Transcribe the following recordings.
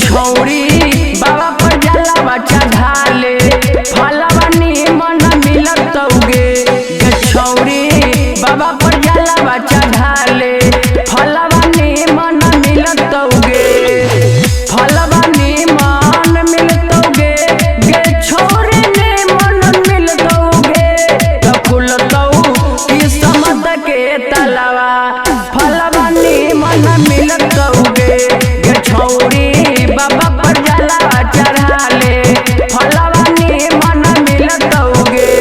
छौरी बाबा पर जलावा चढ़ाले फलवा निमन मिलतौगे। छौरी बाबा पर जलावा चढ़ाले फलवा निमन मिलतौगे। फलवा निमन मिलतौगे गे छौरी निमन मिलतौगे। त खुलतौ किस्मत के तलवा फलवा निमन मिलतौगे। गे छौरी बाबा पर जलावा चढ़ाले फलवा निमन मिलतौगे।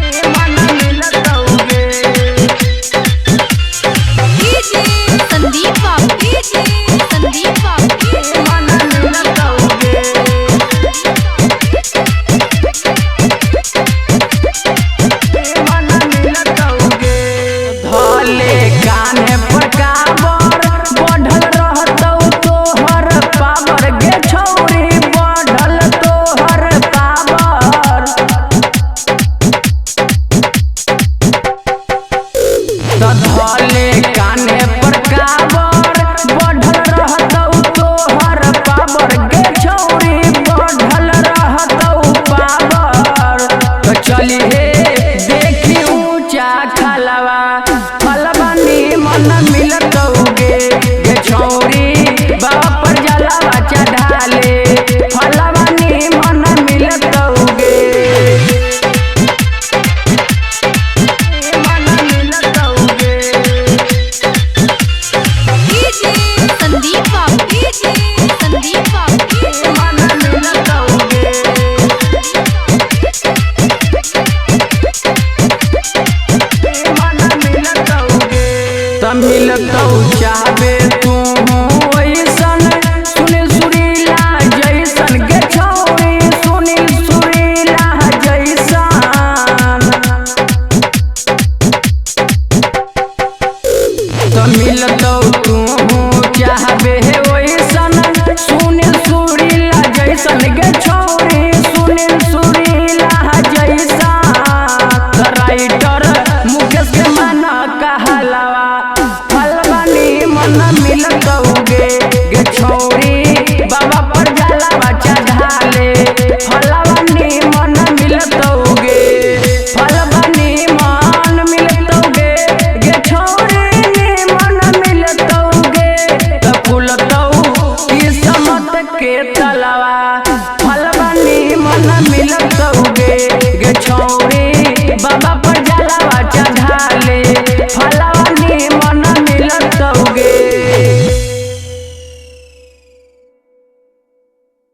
निमन मिलतौगे। संदीप बाबू संदीप बाबू निमन मिलतौगे। निमन मिलतौगे। धले कान्हे पर काबर बढ़ल रहतौ तोहर पावर। गे छौरी बढ़ल तोहर पावर। धले कान्हे पर काबर बढ़ल रहतौ तोहर पावर। गे छौरी बढ़ल रहतौ पावर। चली हे देखी ऊंचा खलवा फलवा निमन मिलतौगे। गे छौरी बाबा पर जलावा चढ़ाले फलवा निमन मिलतौगे। निमन मिलतौगे। संदीप बाबू संदीप बाबू निमन मिलतौगे। निमन मिलतौगे। त मिलतौ चाहबे तू ऐसन सुनील सुरीला जैसन। गे छौरी सुनील सुरीला जैसन। त मिलतौ तू चाहबे वैसन सुनील सुरीला जैसन। गे छौरी सुनील सुरीला जैसन। राइटर मुकेश के मन कहलवा फलवा निमन मिलतौगे। गे छौरी बाबा पर जलावा चढ़ाले फलवा निमन मिलतौगे। फलवा निमन मिलतौगे। गे छौरी निमन मिलतौगे। त खुलतौ किस्मत के तलवा फलवा निमन मिलतौगे। गे छौरी